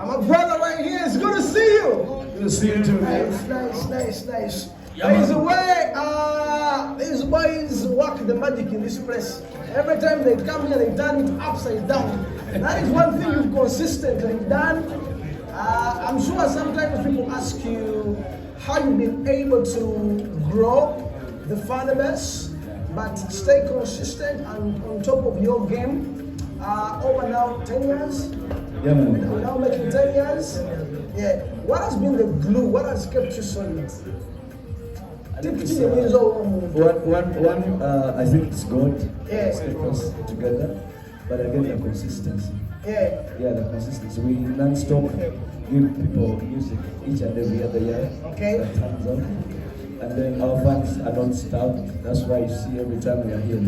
I'm a brother right here. It's good to see you. Good to see you too, man. Nice. There is a way these boys work the magic in this place. Every time they come here, they turn it upside down. That is one thing you've consistently done. I'm sure sometimes people ask you how you've been able to grow the fan base, but stay consistent and on top of your game. Over now 10 years. Yeah, man. We're now making 10 years. Yeah. What has been the glue? What has kept you solid? I think it's, I think it's God. It's kept us together. But again, the consistency. Yeah, the consistency. We non-stop give people music each and every other year. Okay. Hands on. And then our fans are not stopped. That's why you see every time we are here,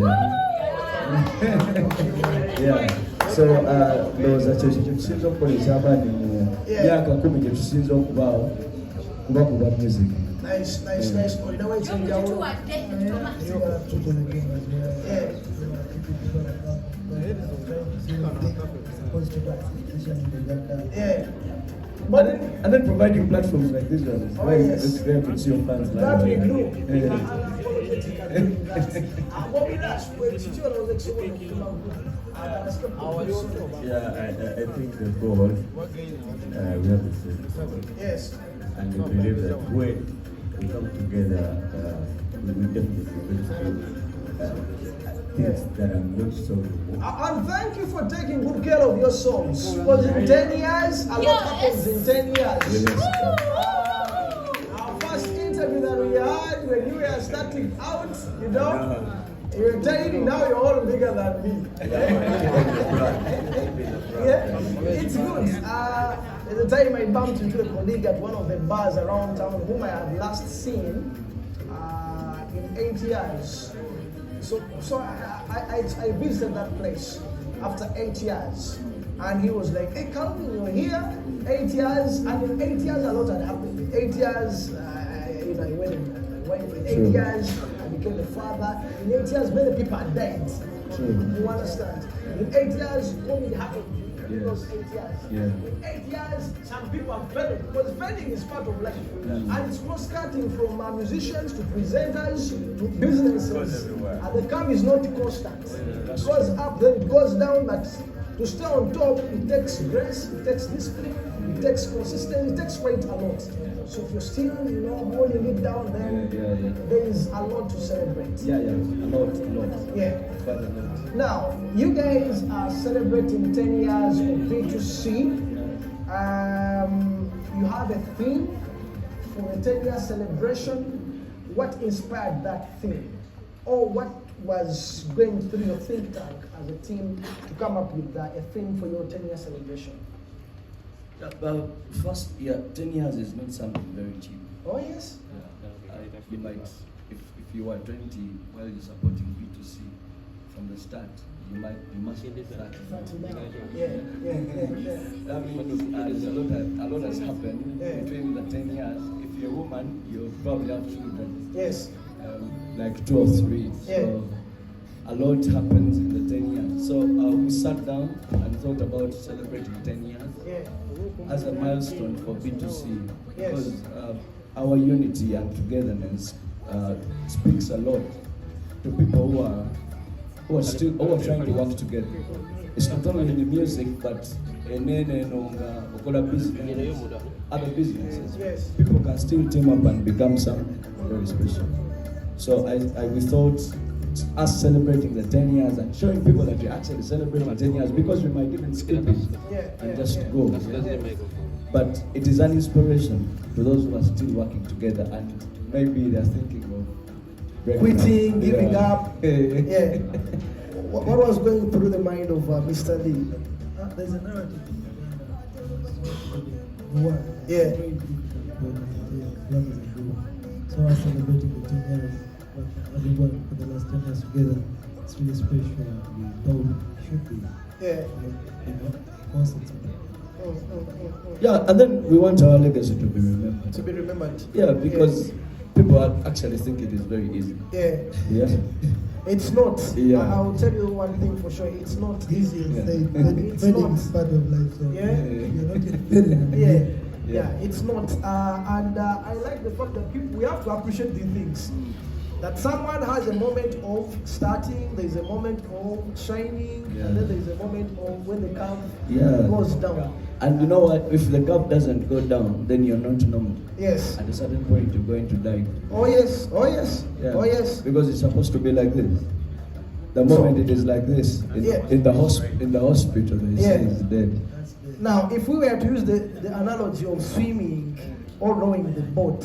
so ndowooza kyo tusinza okukolesa abaani mu myaka 10 gye tusinza okubawo kuba music. Nice. Olina weekyenjawulo. And then providing platforms like this one. It's great to see your fans like that. We do. I think the goal, we have the same. Yes. And we believe that when we come together, we will definitely things that are not so. And thank you for taking good care of your songs. Because in 10 years, a lot happens in 10 years. Our first interview that we had when you were starting out, you're tiny, now you're all bigger than me. It's good. At the time I bumped into a colleague at one of the bars around town whom I had last seen in 8 years. So I visited that place after 8 years. And he was like, hey, Calvin, you're here, 8 years. And in 8 years, a lot had happened. 8 years, I went in 8 years, I became a father. In 8 years, many people had died. You understand? In 8 years, COVID happened. It was 8 years. In 8 years, some people have failing because failing is part of life. And it's cross-cutting from musicians to presenters to businesses. And the curve is not constant. It goes up, then it goes down, but to stay on top, it takes grace, it takes discipline, it takes consistency, it takes weight a lot. So if you're still, holding it down, then there is a lot to celebrate. A lot. Yeah. Now, you guys are celebrating 10 years of B2C. You have a theme for the 10-year celebration. What inspired that theme? Or what was going through your think tank as a team to come up with a theme for your 10-year celebration? First, 10 years is not something very cheap. Oh, yes? You might, if you are 20 while you're supporting B2C from the start, you must be 30. That means a lot has happened between the 10 years. If you're a woman, you probably have children. Yes. Like 2 or 3. So a lot happens in the 10 years. So we sat down and thought about celebrating 10 years as a milestone for B2C. Because our unity and togetherness speaks a lot to people who are trying to work together. It's not only in the music, but in other businesses. People can still team up and become something very special. So we thought us celebrating the 10 years and showing people that we actually celebrating the 10 years, because we might even skip it and just go. But it is an inspiration to those who are still working together and maybe they're thinking of quitting, giving up. What was going through the mind of Mr. Lee? There's a narrative. So I was celebrating the 10 years. I've been working for the last 10 years together. It's really special. We both should be. Constantly. And then we want our legacy to be remembered. To be remembered. Because people actually think it is very easy. Yeah. Yeah. It's not. Yeah. I'll tell you one thing for sure. It's not easy. Yeah. It's Wedding not. is part of life, so Yeah. you're not getting married in a Yeah. year. Yeah, it's not. And I like the fact that we have to appreciate these things. That someone has a moment of starting, there's a moment of shining, and then there's a moment of when the curve goes down. And you know what? If the curve doesn't go down, then you're not normal. Yes. At a certain point, you're going to die. Oh yes. Oh yes. Yeah. Oh yes. Because it's supposed to be like this. The moment it is like this, in the hospital, they say it's dead. Now, if we were to use the analogy of swimming or rowing the boat,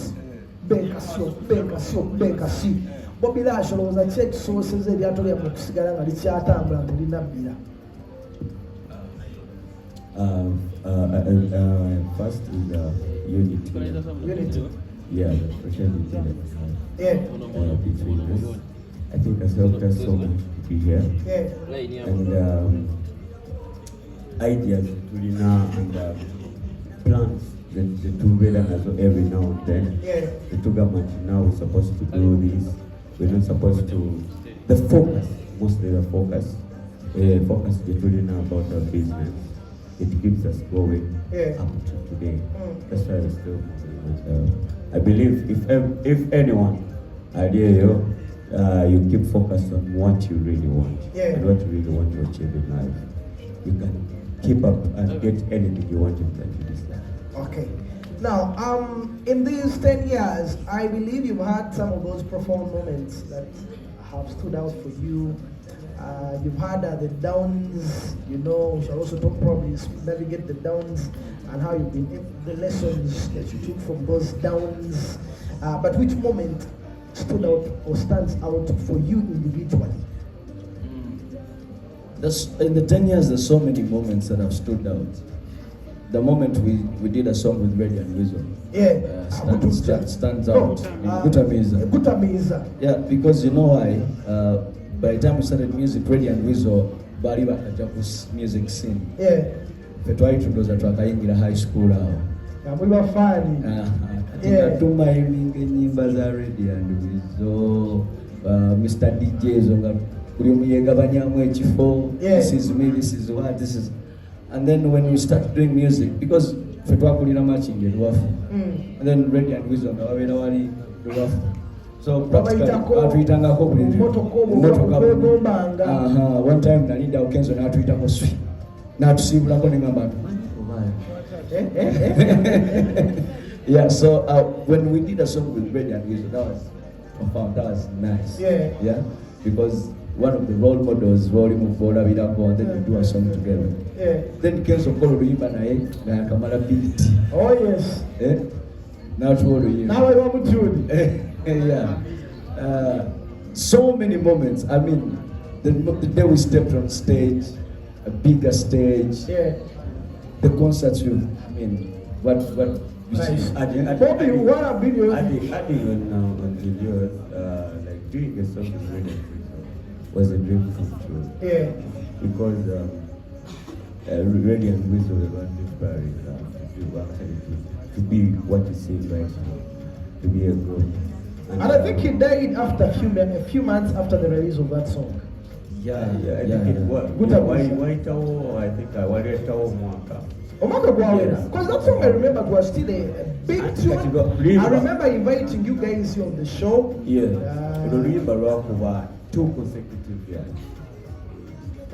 Benkasi, Bobby Lash was a check sources of the Atolia Moxigara and the Chatam and Dinabila. First is unity. Unity. Yeah, the social unity Yeah. between us. I think has helped us so much to be here. Yeah. And ideas and plans that the two veterans every now and then. Yeah. The two government now is supposed to do this. We're not supposed to. The focus, mostly the focus the children about our business. It keeps us going up to today. That's why we're still moving. I believe if anyone, you keep focused on what you really want and what you really want to achieve in life, you can keep up and get anything you want in this life. Okay. Now, in these 10 years, I believe you've had some of those profound moments that have stood out for you. You've had the downs, we shall also talk probably navigate the downs and how you've been, the lessons that you took from those downs. But which moment stood out or stands out for you individually? In the 10 years, there's so many moments that have stood out. The moment we did a song with Reddy and Weasel stands out. Gutamiza. Yeah, because you know why? By the time we started music, Reddy and Weasel, bali bakaja music scene. Yeah. Fetwali tudoza twakayingira high school awo. Mwiba fani. Tumayimbinga ennyimba za Reddy and Weasel, Mr. DJ zonga buli omu yegabanyamu ekifo. This is me, this is what, this is. And then when we start doing music, because fetwakulira matching eluwafu, and then Reddy and Weasel nga babeera wali luwafu. So practically atuyitangako buli one time nalinda Okenzo n'atuyitako swi n'atusiibulako ne ngamba yeah, so when we did a song with Reddy and Weasel, that was profound, that was nice. Yeah, because one of the role models were and then we do a song together. Then Kenzo called Luimba naye nayakamala beat. Oh yes. Now I want to yeah. So many moments. I mean, the day we stepped on stage, a bigger stage. The concerts what nice. Bobby, what a video. Adding on videos, like doing a song with Reddy was a dream come true. Because Reddy and Weasel were inspiring to be what you see right now, to be a group. And I think he died after a few months after the release of that song. I think it was. I think I wanted to Mwaka. Because that song I remember was still a big tune. I remember inviting you guys here on the show. I remember over 2 consecutive years.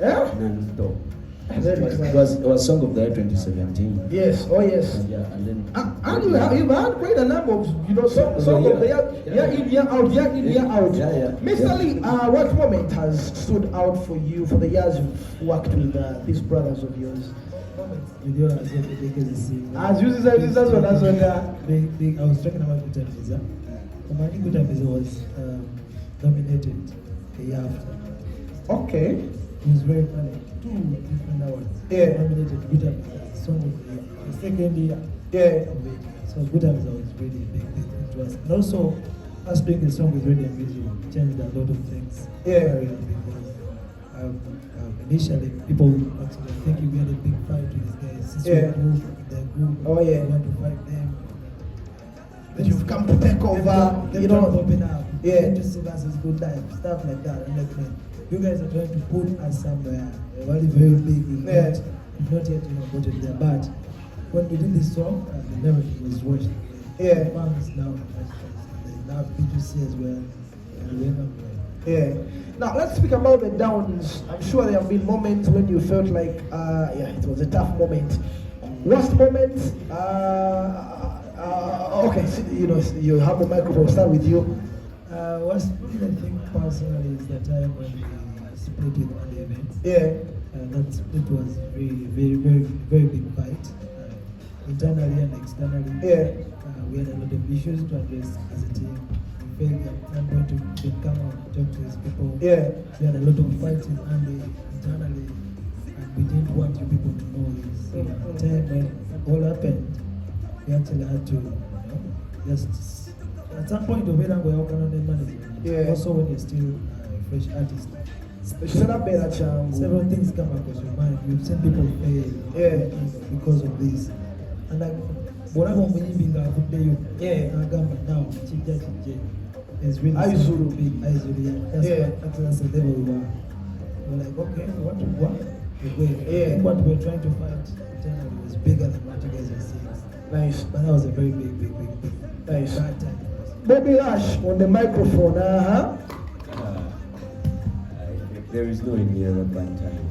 Non-stop. It was a song of the year 2017. Yes, oh yes. And then and you've had quite a number of songs of the year in, year out. Mr. Lee, what moment has stood out for you for the years you've worked with these brothers of yours? As you said, this is what I was talking about Bitaabuusee. Bitaabuusee was nominated a year after. Okay. It was very funny. 2 different awards. Nominated Bitaabuusee Song of the Year. The second year of it. So Bitaabuusee was really a big thing to us. And also, us doing a song with Reddy and Weasel changed a lot of things. Because initially, people actually thinking we had a big fight with these guys. Since we grew in their group, we want to fight them. that you've come to take over, you know. Open up. Yeah. To see us as good life, stuff like that. And like, you guys are trying to put us somewhere very, very big. If not yet, gotten there. But when we did this song, the narrative was watched. Yeah. Fans now, they love B2c as well. Yeah. Now let's speak about the downs. I'm sure there have been moments when you felt like, it was a tough moment. Worst moment? Okay, so, you have the microphone. Start with you. Worst moment, I think personally, is the time when we split with one event. Yeah. That split was very, very, very, very big fight, internally and externally. Yeah. We had a lot of issues to address as a team. We failed at some point to come out and talk to these people. Yeah. We had a lot of fighting internally, and we didn't want you people to know this. So at the time when it all happened, we actually had to, just at some point of it, we're working on the management. Yeah. Also, when you're still a fresh artist, several things come across your mind. You've seen people fail because of this. And like, whatever when you being out there, now, it's really big. That's the level we are. We're like, okay, what? What we're trying to fight internally was bigger than what you guys are seeing. Nice. But that was a very big nice. bad time. Bobby Ash on the microphone. There is no any other bad time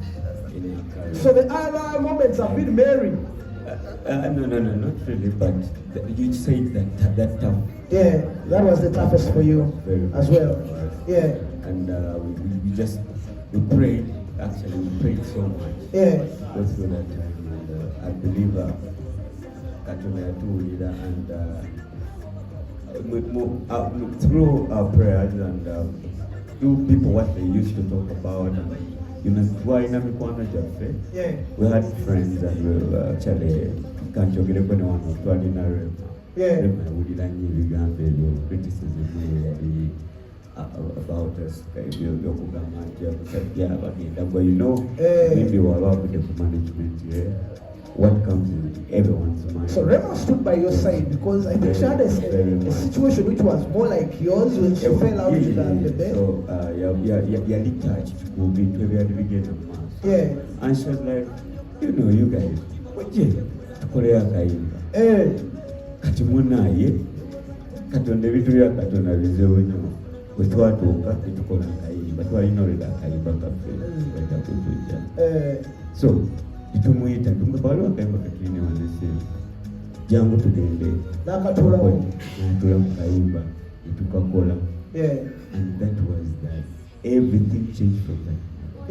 in your career. So the other moments have been merry. No, not really. But you said that tough. Yeah, that was the toughest for you as well. Yeah. And we prayed. Actually, we prayed so much. Yeah. Go through that time, and I believe and through our prayers and do people what they used to talk about, and why in Amikwana Jaffe, we had friends and we actually can't joke one criticism about us, but maybe we're about with the management. What comes in everyone's mind. So Rema stood by your side because I think she had a situation which was more like yours when she fell out with the bed. So yeah, detached will be to be at the beginning of March. Yeah. And she was like, you guys, what you Korea kaimba. Katimuna ye, katonde vitu ya katona vizewe nyo. Wetu watu ukati tukona kaimba. Tuwa inorida kaimba kafe. Weta kutuja. So, itumuita tumebaliwa kaimba katini wanasema jangu tugende nakatula kaimba itukakola. Yeah. And that was that. Everything changed from that.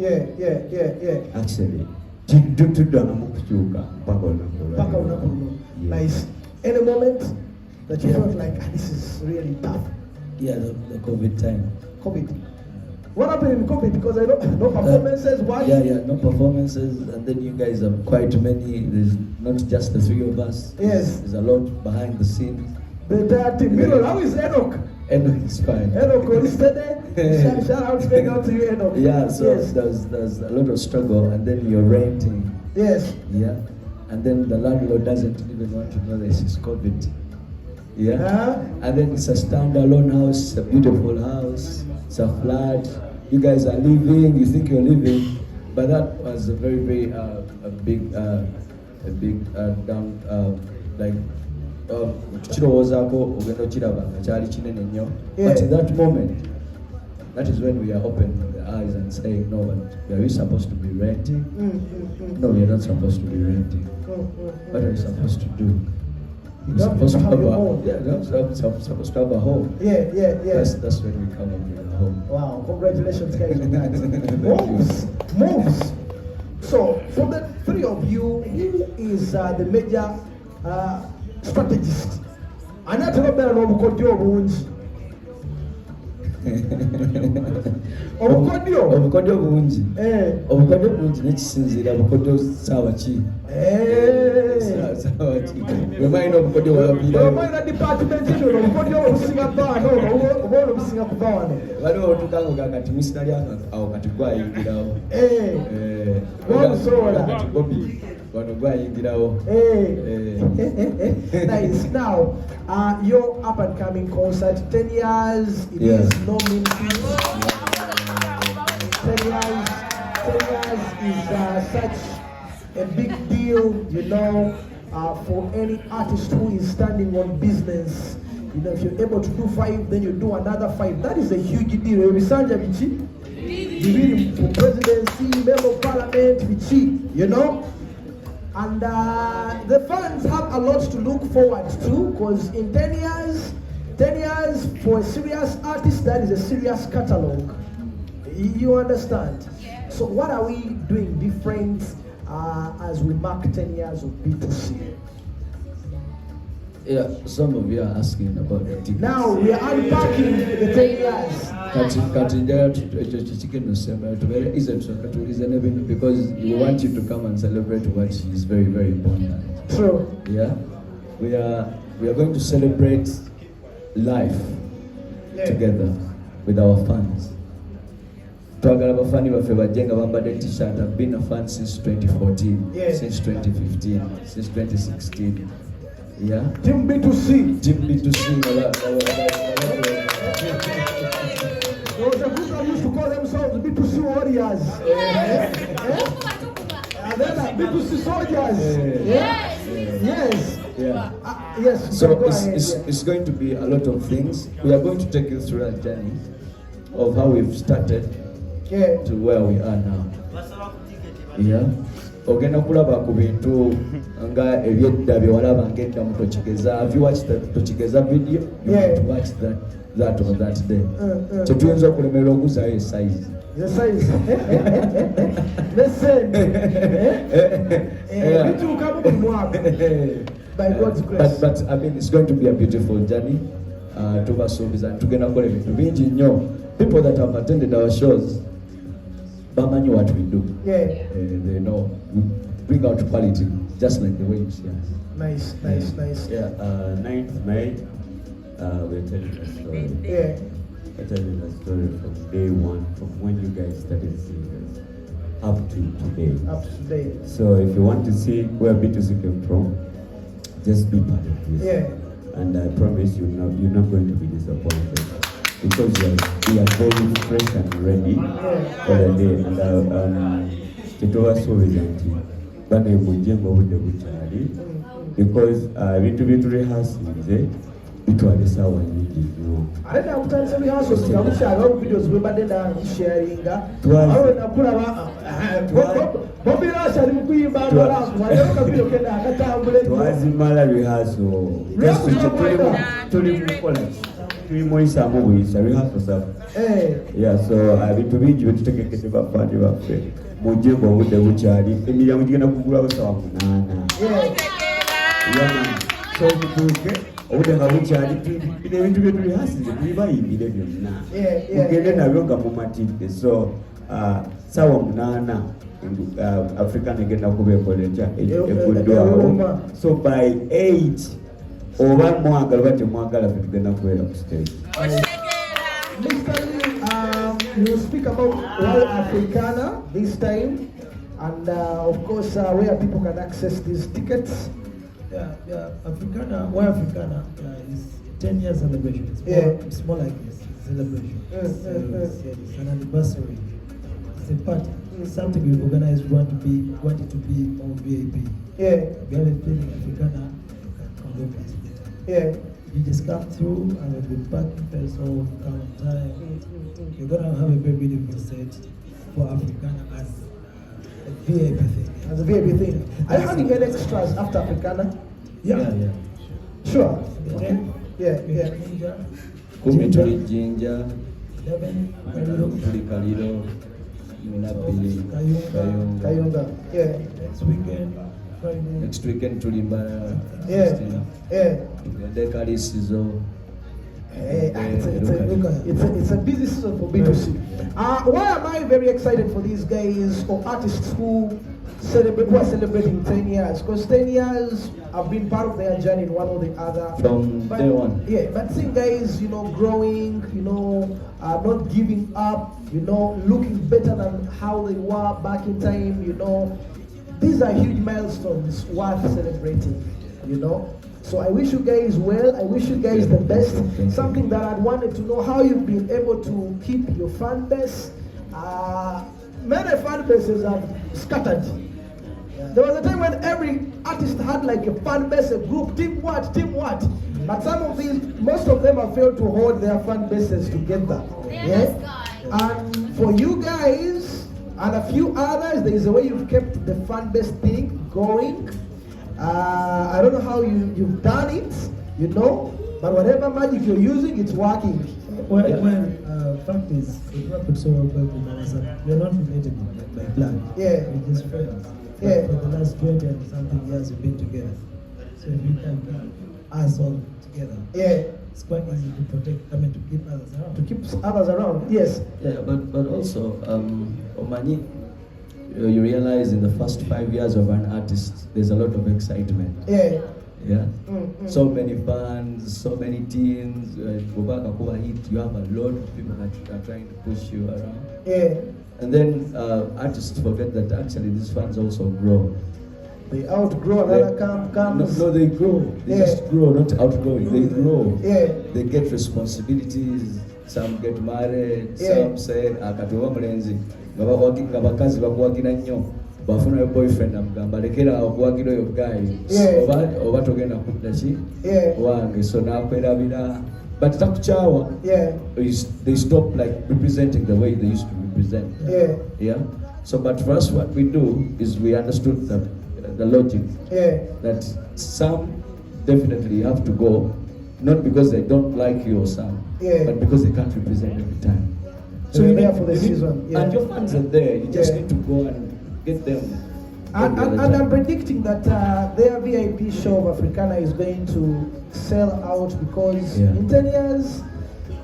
Yeah. Actually, tudana mukuchuka mpaka unakola. Nice. Any moment that you felt like this is really tough? Yeah, the COVID time. COVID. What happened in COVID? Because I know no performances. Why? Yeah, no performances, and then you guys have quite many. There's not just the three of us. Yes. There's a lot behind the scenes. The entire team. How is Enoch? Enoch is fine. Enoch, yesterday. Shout out to you, Enoch. Yeah, so yes. there's a lot of struggle, and then you're renting. Yes. Yeah, and then the landlord doesn't even want to know this is COVID. Yeah, and then it's a standalone house, a beautiful house. It's a flat. You guys are living. You think you're living, but that was a very, very big down. Like but in that moment, that is when we are opening the eyes and saying, no, but are we supposed to be renting? No, we are not supposed to be renting. What are we supposed to do? We're supposed to have a home. Yeah, supposed to have a home. Yeah. That's when we come up with a home. Wow, congratulations guys on that. Moves. So, for the three of you, who is the major strategist? And that's not better than Obukodio Bunji. Obukodio Bunji. Obukodio Bunji nekisinzira Obukodio sawa ki. Sawa ki. We mind Obukodio wabira. We mind department you know Obukodio obusinga bana obo obusinga kubana. Waliwo tukango kakati misitali awo kati gwayingirawo. Wano sola. Kati Bobby wano gwayingirawo. Nice. Now, your up and coming concert, 10 years, it is no mean feat. 10 years is such a big deal, you know, for any artist who is standing on business. You know, if you're able to do 5, then you do another 5. That is a huge deal. Bisanja bichi, for presidency, member of parliament, bichi, you know. And the fans have a lot to look forward to, because in 10 years for a serious artist, that is a serious catalog. You understand? So what are we doing different as we mark 10 years of B2C? Yeah, some of you are asking about the tickets. Now we are unpacking the 10 years. Because we want you to come and celebrate what is very, very important. True. Yeah, we are going to celebrate life together with our fans. Twagala bafani baffe bajjenga bambadde t-shirt. I've been a fan since 2014, since 2015, since 2016. Yeah. Team B2C. Team B2C. There was a group that used to call themselves B2C Warriors. And then B2C Soldiers. Yes. Yeah. Yes. So it's going to be a lot of things. We are going to take you through a journey of how we've started to where we are now. Yeah. Ogenda kulaba ku bintu nga ebyedda bye walaba ng'edda mu Tochigeza. Have you watched the Tochigeza video? You want to watch that on that day. Tetuyinza okulemerera okuzaayo size. The size. Listen. By God's grace. But I mean, it's going to be a beautiful journey. Tubasuubiza tugenda kukola ebintu bingi nnyo. People that have attended our shows, bamanyi what we do. They know we bring out quality just like the way you see us. Nice. Yeah, 9th May, we're telling a story. We're telling a story from day one, from when you guys started seeing us, up to today. So if you want to see where B2C came from, just be part of this. And I promise you're not going to be disappointed. Because we are very fresh and ready for the day. And kituwa stories anti bana mujjengo budde bukyali because bintu rehearsals bitwala essaawa nyingi nnyo. Ate nakutandisa rehearsals nga bukyaliwo videos bwe mbadde sharinga awo nakulaba Bobby Rush ali mu kuyimba ngalafu waliwo kapiro kenda akatambule twazimala rehearsal tuli mukola tuyimoyisaamu buyisa rehearsals apo. So bintu bingi byetutegekedde bafani baffe mujjengo obudde bukyali emiryango gigenda kugulawo ssaawa 8. So mutuuke obudde nga bukyali bino ebintu bye tulihasinze tulibayimbire byonna mugende nabyo nga mumatidde. So ssaawa 8 African egenda kubeekola ekya eguddwawo. So by 8 oba mwagala oba temwagala fe tugenda kubeera ku stage. You will speak about World Africana this time, and of course where people can access these tickets. Africana, World Africana is 10 years celebration. It's more like this celebration. It's an anniversary. It's a party. It's something we organize. We want it to be on VIP. We have a feeling Africana can go visit. You just come through and we'll be parking first all come on time. You're gonna have a very beautiful set for Africana as a VIP thing. As a VIP thing. Are you having any extras after Africana? Yeah. Sure. Kumi tuli Jinja, 11 tuli Kaliro, Minapili, Kayunga. Next weekend tuli Mbara. Tugende Kalisizo. It's a busy season for B2C. Why am I very excited for these guys or artists who are celebrating 10 years? Because 10 years I've been part of their journey in one or the other. From day one. But seeing guys, growing, not giving up, looking better than how they were back in time, these are huge milestones worth celebrating, So I wish you guys well. I wish you guys the best. Something that I'd wanted to know how you've been able to keep your fan base. Many fan bases have scattered. There was a time when every artist had like a fan base, a group, team what. But some of these, most of them have failed to hold their fan bases together. Yeah? And for you guys and a few others, there is a way you've kept the fan base thing going. I don't know how you've done it, you know, but whatever magic you're using, it's working. Well, fact is, it happened so well with Manasa. We're not related by blood. Yeah. We're just friends. Yeah. For the last 20 and something years we've been together. So if we can keep us all together, Yeah. it's quite easy to protect, to keep others around. To keep others around, yes. Yeah, but also, Omani, you realize in the first 5 years of an artist, there's a lot of excitement. Yeah. Yeah. So many fans, so many teams. You have a lot of people that are trying to push you around. Yeah. And then artists forget that actually these fans also grow. They outgrow another comes. No, they grow. They just grow, not outgrowing. They grow. Yeah. They get responsibilities. Some get married. Yeah. Some say, "Akatuwa mulenzi, ngabakazi bakuwagira nnyo, bafuna yo boyfriend amugamba lekera okuwagira oyo guy, oba togenda kudda ki wange, so nakwerabira." But takukyawa. Yeah. They stop like representing the way they used to represent. Yeah. Yeah. So, but for us, what we do is we understood the logic. Yeah. That some definitely have to go, not because they don't like you or some, but because they can't represent every time. So you're there for the season. Yeah. And your fans are there. You just Yeah. need to go and get them. And I'm predicting that their VIP show of Africana is going to sell out because in 10 years,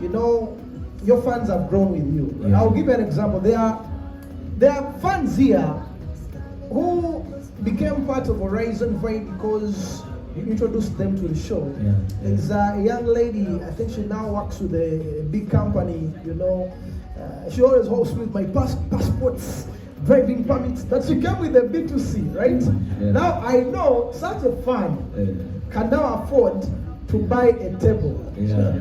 you know, your fans have grown with you. Yeah. I'll give you an example. There are fans here who became part of Horizon Vibe because you introduced them to the show. Yeah. There's a young lady, I think she now works with a big company, you know. She always hosts with my passports, driving permits, that she came with a B2C, right? Yeah. Now I know such a fan can now afford to buy a table. Yeah.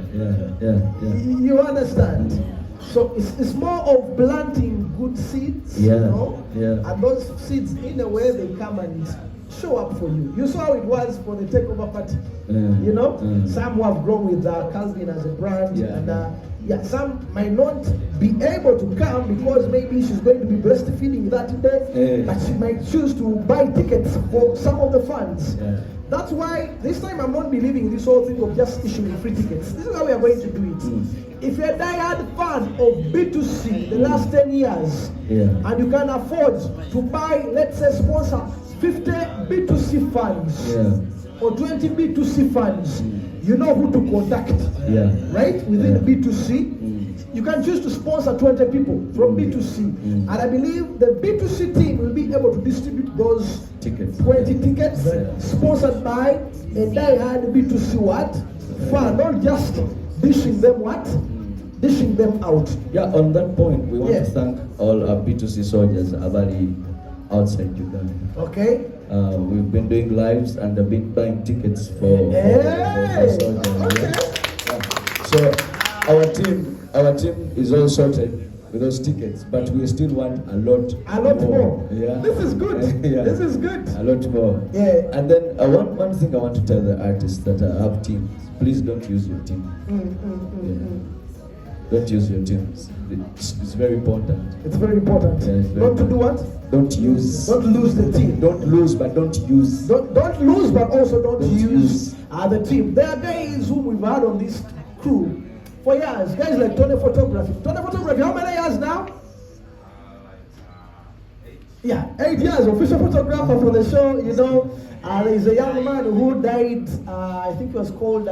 You understand? So it's more of planting good seeds, you know? Yeah. And those seeds, in a way, they come and show up for you. You saw how it was for the takeover party. You know? Some who have grown with Calvin as a brand, and some might not be able to come because maybe she's going to be breastfeeding that day, but she might choose to buy tickets for some of the fans. That's why this time I'm not believing in this whole thing of just issuing free tickets. This is how we are going to do it. If you're a die-hard fan of B2C the last 10 years, and you can afford to buy, let's say, sponsor 50 B2C fans or 20 B2C fans, you know who to contact, right? Within B2C, you can choose to sponsor 20 people from B2C. And I believe the B2C team will be able to distribute those 20 tickets sponsored by a die-hard B2C fan, not just dishing them out. Yeah, on that point, we want to thank all our B2C soldiers abali outside Uganda. Okay. We've been doing lives and they've been buying tickets for soldiers. Okay. So our team is all sorted with those tickets, but we still want a lot more. Yeah. This is good. This is good. A lot more. Yeah. And then one thing I want to tell the artists that have teams, please don't use your team. Don't use your team. It's very important. It's very important. Not to do what? Don't use. Don't lose the team. Don't lose, but don't use. Don't lose, but also don't use the team. There are guys whom we've had on this crew for years. Guys like Tony Photography. Tony Photography, how many years now? 8 years. Official photographer for the show, you know. There's a young man who died, I think it was called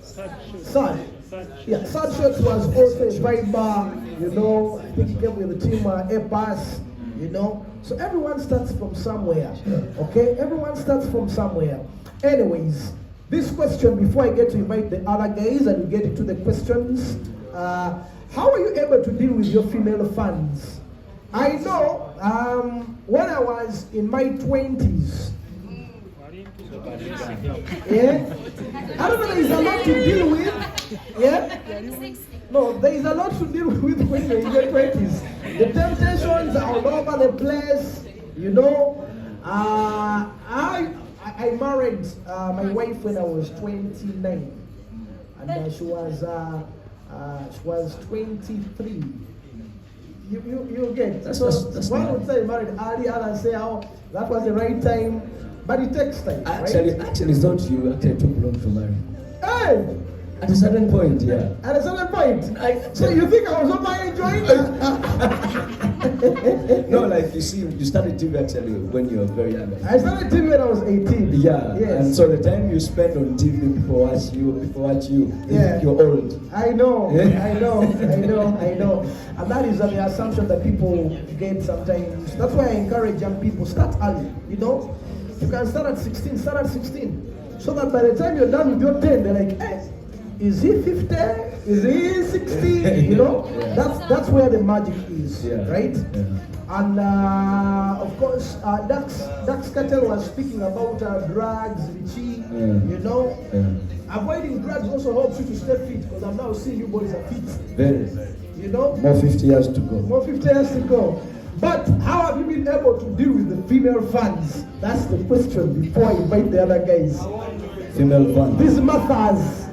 Sad. Sad Shots was also a viber, you know. I think he came with the team Ebyaa, you know. So everyone starts from somewhere, okay? Everyone starts from somewhere. Anyways, this question, before I get to invite the other guys and we get into the questions, how are you able to deal with your female fans? I know when I was in my 20s, Yeah? I don't know, there is a lot to deal with. Yeah? No, there is a lot to deal with when you're in your 20s. The temptations are all over the place, you know. I married my wife when I was 29, and she was 23. You get that's one would say married early, others say that was the right time, but it takes time. Actually, thought you actually took long to marry. Hey. At a certain point, yeah. At a certain point? So you think I was over enjoying that? No, like you see, you started TV actually when you were very young. I started TV when I was 18. Yeah, yes. And so the time you spend on TV, people watch you, yeah. You're old. I know. And that is the assumption that people get sometimes. That's why I encourage young people, start early, you know? You can start at 16, so that by the time you're done with your 10, they're like, hey, is he 50? Is he 60? You know, that's where the magic is, right? Yeah. And of course, Dax Cartel was speaking about drugs, Richie. You know, avoiding drugs also helps you to stay fit, because I'm now seeing you boys are fit. Very. You know, more 50 years to go. More 50 years to go. But how have you been able to deal with the female fans? That's the question before I invite the other guys. Female fans. These mothers.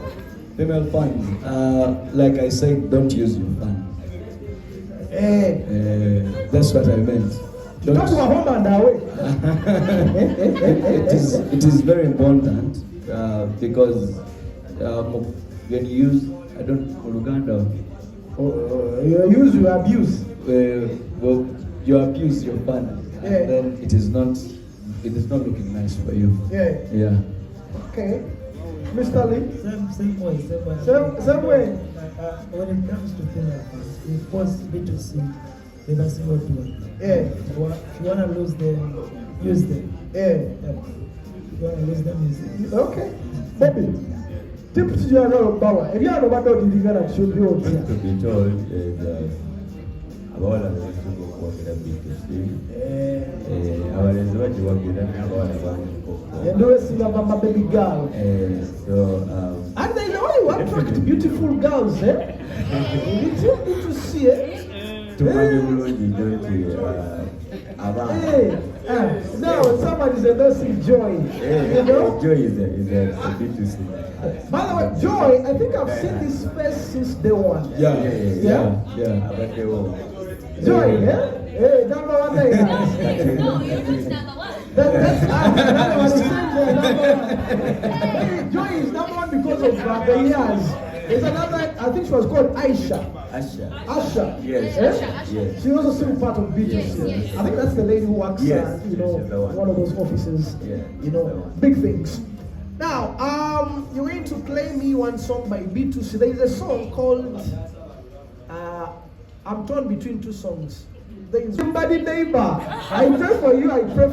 Female fans, like I said, don't use your fan. That's what I meant. It is very important because when you use, I don't Uganda. You use, you abuse. Well, you abuse your fan, and then it is not looking nice for you. Yeah. Okay. Mr. Lee? Same way. When it comes to female fans, we force B2C never single to one. If you want to lose them, use them. If you want to lose them, use them. Okay. Baby, tip to your own power. If you are about to do that, should be okay. To be told is about the work at B2C. Our resort work with them about and do see about baby girl. And they know you attract beautiful girls, eh? You need to see it. To now somebody's endorsing Joy. You know? Joy is a B2C. By the way, Joy, I think I've seen this face since day one. Yeah. But they will. Joy, Hey, number one day. No, you're just number one. That's Joy is number one because of the years. There's another, I think she was called Asha. Yes. Yes. She was also part of B2C. Yes. I think that's the lady who works one of those offices. Big things. Now, you're going to play me one song by B2C. There is a song called I'm torn between two songs. There is Somebody Neighbor. I pray for you,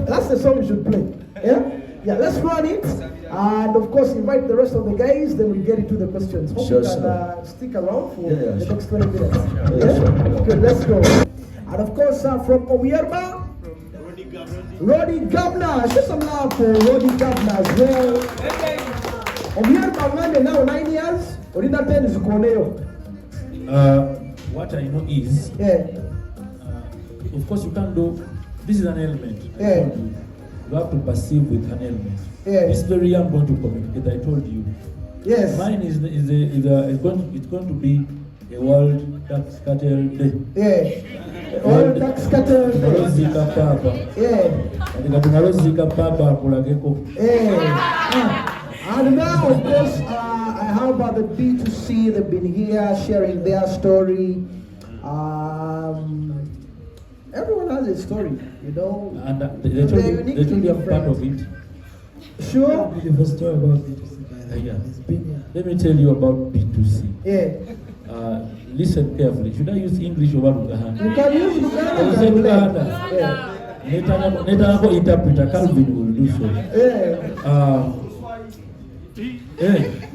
that's the song you should play. Yeah, let's run it. And of course, invite the rest of the guys, then we get into the questions. Hope you can stick around for the next 20 minutes. Good, let's go. And of course, from Ebyaa, Roddy Governor. Show some love for Roddy Governor as well. Ebyaa now 9 years. Or did that 10 is Corneo? What I know is, of course, you can't do. This is an element. You have to perceive with an element. This very young going to communicate. I told you. Yes. Mine it's going to be a World Tax Cartel Day. World Tax Cartel Day. Zika Papa. Zika Papa kulageko. And now, of course, I have the B2C. They've been here sharing their story. Everyone has a story, you know. And they told you I'm part of it. Sure. The first story about B2C. Let me tell you about B2C. Listen carefully. Should I use English or Luganda? You can use Luganda. Netako interpreter Calvin will do so.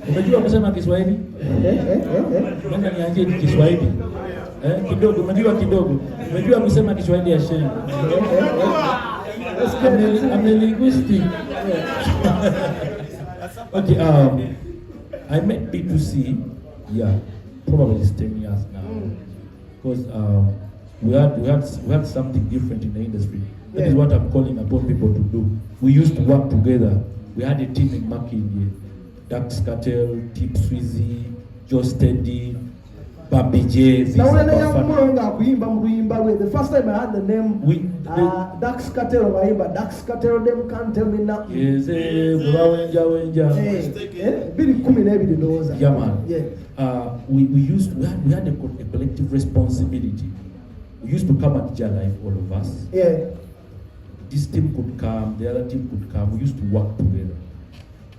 Umejua kusema Kiswahili? Nenda nianzie Kiswahili. Kidogo, umejua kidogo. Umejua kusema Kiswahili ya sheng. I'm a linguistic. Okay, I met B2c, probably it's 10 years now. Because we had something different in the industry. That is what I'm calling upon people to do. We used to work together. We had a team in Making, Dax Cartel, Tip Sweezy, Joe Steady, Babi J. The first time I had the name Dax Cartel, Dax Cartel, them can't tell me now. Yes, yeah, man. We had a collective responsibility. We used to come at Life, all of us. Yeah. This team could come, the other team could come. We used to work together.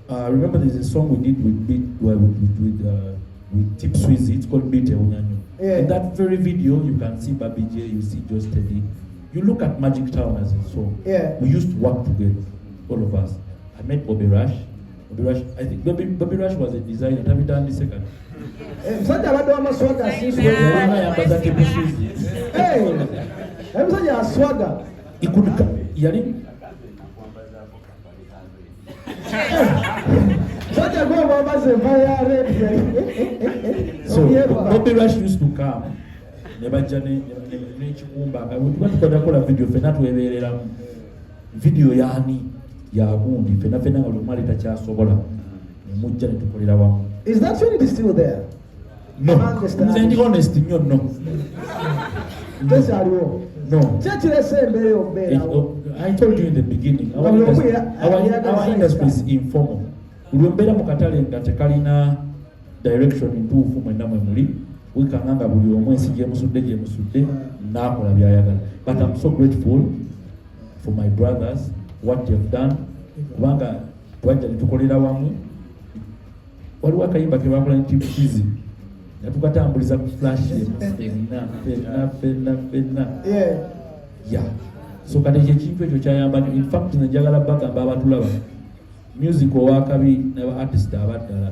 Remember, there's a song we did with Tip Sweezy. It's called Bitaabuusee. In that very video, you can see Babi J, you see Joe Steady. You look at Magic Town as a song. We used to work together, all of us. I met Bobby Rush. I think Bobby Rush was a designer. Have you done the second? He could come. So Bobby Rush used to come. Video is that unity still there? No. Honest, no. No. I told you in the beginning, our industry is informal. Ulimbera mukatale ngatekalina direction ntuufu mwenda mwe muli wikanganga buli omwezi gye musudde nakola byayagala. But I'm so grateful for my brothers, what they've done. Kubanga twajja netukolera wamu. Waliwo akayimba ke bakola nti Kizi natukatambuliza ku flash so kati ekintu ekyo kyayamba. In fact njagala bagamba abatulaba music owakabi n'aba artist abaddala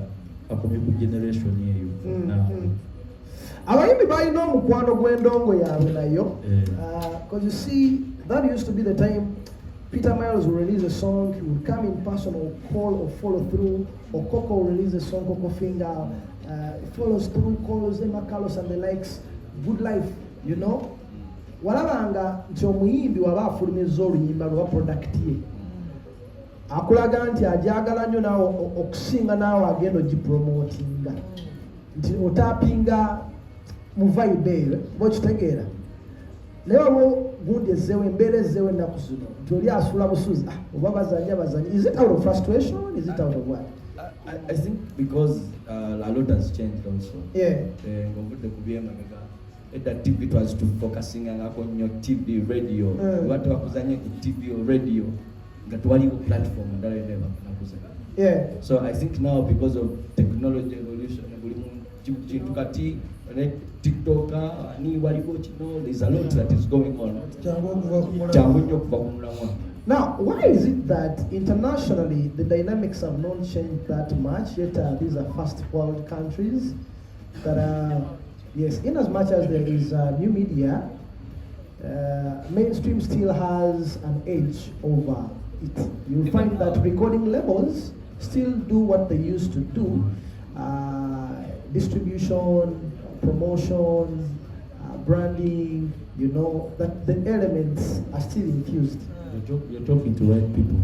akomye ku generation eyo. Abayimbi balina omukwano gw'endongo yaabwe nayo, because you see that used to be the time Peter Miles will release a song, he would come in person or call or follow through, or Coco will release a song, Coco Finger, follows through, calls Emma Carlos and the likes. Good life, you know. Walabanga nti omuyimbi waba afulumiza oluyimba lwa product ye akulaga nti ajagala nnyo naawe okusinga naawe agenda ogipromotinga nti otapinga mu vibe eyo bwekitegeera naye waliwo gundi ezzeewo embeera ezzeewo ennaku zino nti oli asula busuzi oba bazanya. Is it out of frustration? Is it out of what? I think because a lot has changed also. That TV was to focusing on your TV, radio. What was on TV or radio? That one platform that I never. So I think now because of technology evolution, TikTok, there's a lot that is going on. Now, why is it that internationally the dynamics have not changed that much? Yet these are first world countries that are, yes, in as much as there is new media, mainstream still has an edge over it. You'll find that recording labels still do what they used to do. Distribution, promotion, branding, you know, that the elements are still infused. You're talking to right people.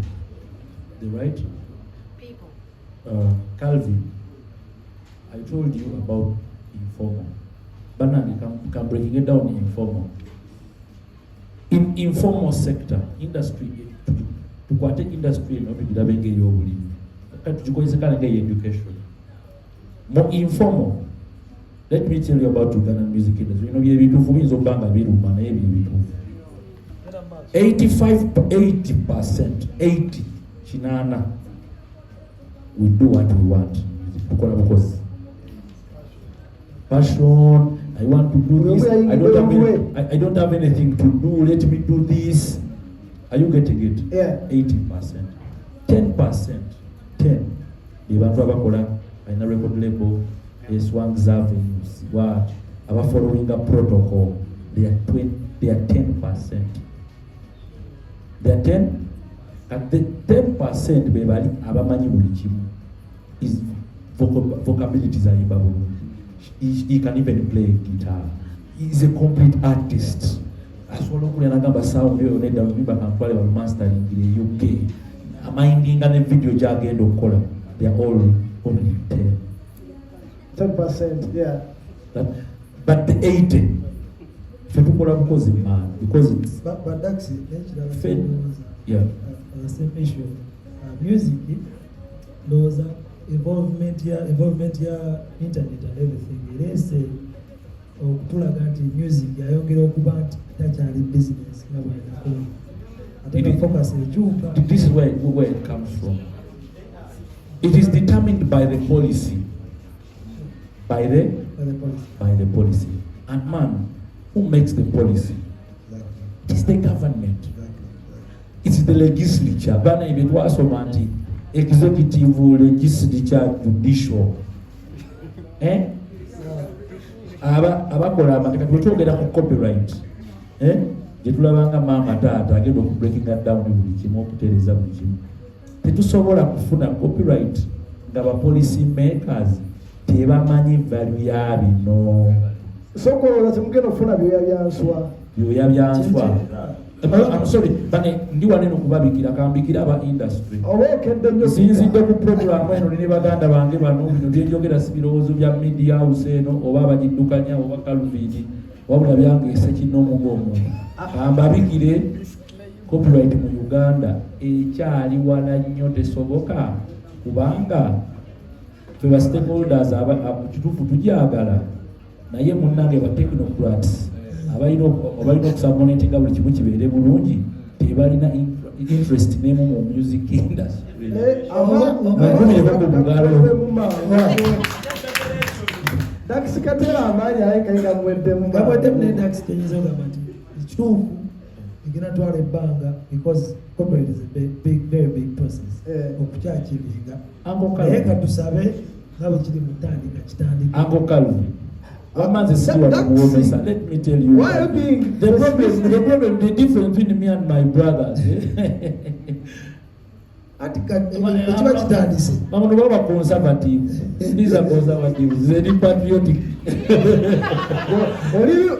The right people. Calvin, I told you about informal. Banani can breaking it down in informal. In informal sector, industry, to what industry, no, because I'm getting your belief. To go is a kind of education. More informal. Let me tell you about Ugandan music industry. You know, we have to for banga biru man, 80%, Chinana. We do what we want. Because passion, I want to do this. I don't have anything to do. Let me do this. Are you getting it? Yeah. 80%. 10%. 10. The Bakola, I know record label, is one avenues. What? Our following a protocol. They are 10%. The 10 and the 10% bebali abamanyi buli kimu is vocabilities are ibabulu. He can even play guitar. He's a complete artist. Asobola okulya nagamba sound yo nedda lubimba kampale ba mastering in UK. Aminding and video gyagenda okukola. They are all only 10%, yeah. But the 80 fetukola bukozi man because it's but that's it. Yeah. Same issue. Music, those involvement here, internet and everything. It is music. I don't get about that business. I think focus on this is where it comes from. It is determined by the policy. By the policy. And man, who makes the policy? It is the government. It's the legislature. Bana ibetwa asomanti executive, legislature, judicial. Abakola amateeka twetwogera ku copyright. Gyetulabanga maama taata agenda breaking that down buli kimu okutereeza buli kimu. Tetusobola kufuna copyright nga ba policy makers tebamanyi value ya bino. Sokolola temugenda okufuna byoya byanswa. Byoya byanswa. I'm sorry, but ndi wanene okubabikira kambikira aba industry. Sinzidde ku program eno ne baganda bange bano bino byenjogera si birowoozo bya media house eno oba abagiddukanya oba kaluvini wabula byangeese kinoomuga omuntu. Kambabikire copyright mu Uganda ekyali wala nnyo tesoboka kubanga ffe ba stakeholders kituufu tugyagala naye munnange ba technocrats abalina okusabonetinga buli kimu kibeere bulungi tebalina interest nemu mu music industry. Dakisikatera amaanyi ayekayika mweddemu kituufu eginatwala ebbanga because corporate is a very big process okukyakiringa naye katusabe nga bwe kiri mutandika kitandika. Uncle Calvin, what man is still let me tell you. Why are you being the difference between me and my brothers? Ekiba kitandise. Bano baba conservative. These are conservative. They are patriotic.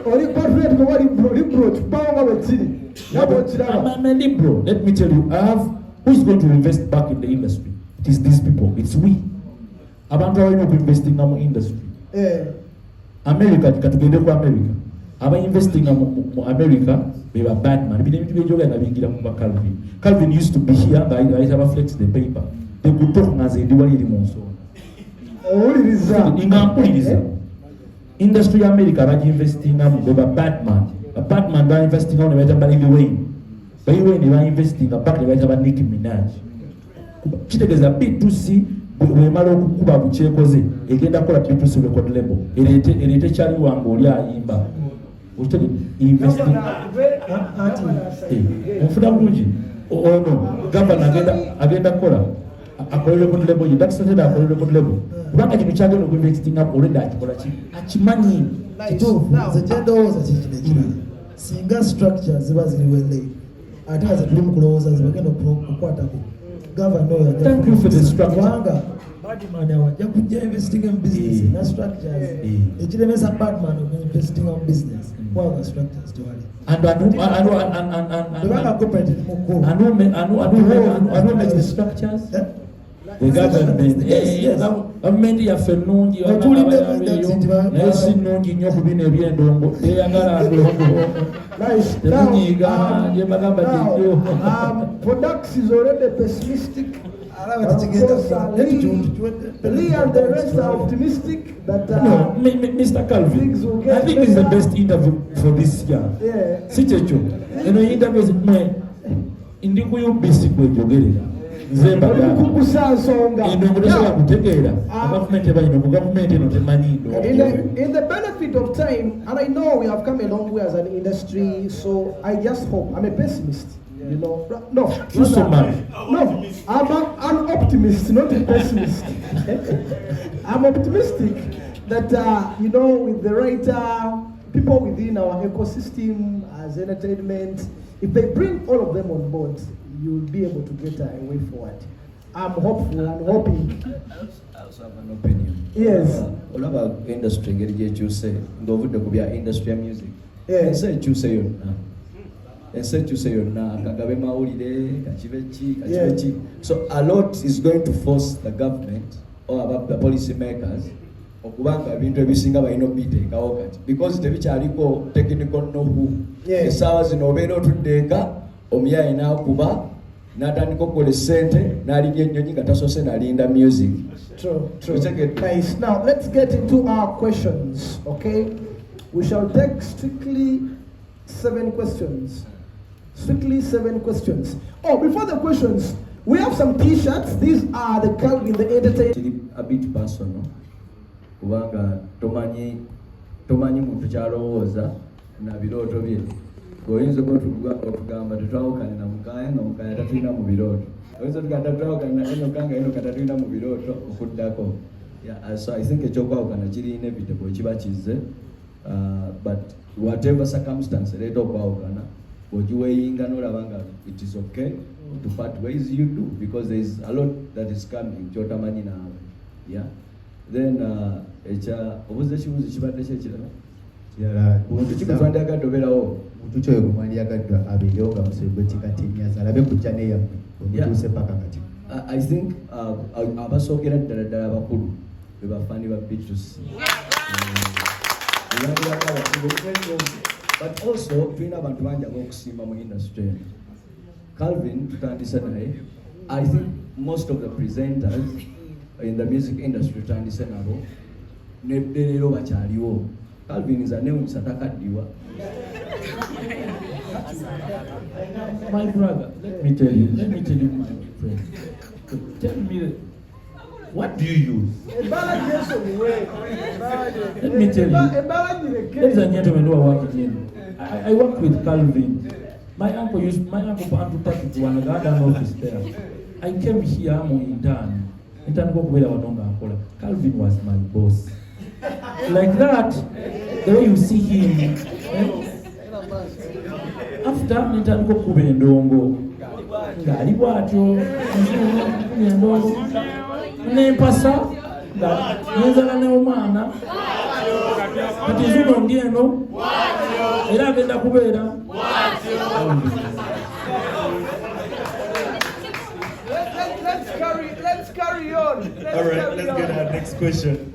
Oli patriotic or liberal kibanga bwekiri. I'm a liberal. Let me tell you, who is going to invest back in the industry? It is these people. It's we. Abantu abalina okuinvestinga mu industry. America katugende ku America. Aba-investinga mu America beba Batman. Bino ebintu byenjoga nga bingira ku ba Calvin. Calvin used to be here, but I have flex the paper. They could talk ngaze ndi wali eri mu nsonga. Ingampuliriza. Industry ya America bagi-investinga mu beba Batman. A Batman ba-investinga mu ne bayita Barry Wayne. Barry Wayne ba-investinga back ne bayita ba Nicki Minaj. Kitegeeza B2c bwemala okukuba bukyekoze egenda kukola B2c record label ereete kyali wange oli ayimba onfuna bulungi ono gavana agenda kukola akole record label ye dakisated akole record label kubanga kino kyagenda okuinvestinga already akikola ki akimanyi kituufu nze kyendowooza kikinekira singa structure ziba ziriwele ate nga zetuli mu kulowooza zibagenda okukwatako. Thank you for the structure. Badman awajja kujja investing in business na structures. Ekiremesa Badman investing in business. Kwaga structures tewali. And who makes the structures? The government. Government yaffe nnungi naye si nnungi nnyo ku bino ebyendongo eyagala ndongo temunyiiga gye bagamba tijjo. Products is already pessimistic. Lee and the rest are optimistic that no, Mr. Calvin, I think this is the best interview for this year. Yeah. Sichecho. Eno interview is ndi kuyumbisi kwejogerera. Zemba ya. Eno kutegeera. Government bayino ku government eno temanyindo. In the benefit of time, and I know we have come a long way as an industry, so I just hope. I'm a pessimist. You know, no, I'm an optimist, not a pessimist. I'm optimistic that you know, with the right people within our ecosystem as entertainment, if they bring all of them on board, you'll be able to get a way forward. I'm hopeful and hoping. I also have an opinion. Yes. All about industry, you say, go with the industry music. Yeah. And say you say and said you say so a lot is going to force the government or about the policy makers okubanga ebintu ebisinga balina obiteekawo kati because tebikyaliko technical know-how essaawa zino obeera otuddeeka omuyayi n'akuba n'atandika okukola essente n'alinga ennyonyi nga tasoose n'alinda music. True. Nice. Now let's get into our questions, okay? We shall take strictly 7 questions. Oh, before the questions, we have some t-shirts. These are the Calvin the Entertainment. A bit personal. Kubanga tomanyi muntu kyalowooza na birooto bye. Oyinza okugamba tetwawukane na Mukaya nga Mukaya tatulina mu birooto. Oyinza okugamba tetwawukane na Enoka nga Enoka tatulina mu birooto okuddako. Yeah, so I think ekyokwawukana kiri inevitable kiba kizze. But whatever circumstance ereeta okwawukana ogiweyinga n'olabanga it is okay to part ways, you do, because there is a lot that is coming kyotamanyi naawe. Yeah. Then obuze ekibuuzo kibadde kyekirala omuntu kikutwandiyagadde obeerawo omuntu kyoyo gumwandyagadde abeerewo nga musebwe kikatinyaza alabe kujja neyammwe omutuuse paka kati. I think abasookera ddala abakulu be bafaani ba B2C. But also tulina abantu bangi ab'okusiima mu industry. Calvin tutandise naye. I think most of the presenters in the music industry tutandise nabo nebbeerero bakyaliwo. Calvin is a name satakaddiwa. My brother, let me tell you, my friend. Tell me, what do you use? Let me tell you, ladies and gentlemen who are working in, I work with Calvin. My uncle Pantu Tatu to another office there. I came here, I'm an intern. Calvin was my boss. Like that, the way you see him, after nitandika okuba endongo ng'ali bw'atyo endongo nempasa nga nenzala n'omwana kati zuno ndi eno era agenda kubeera. Let's carry on. All right, let's get our next question.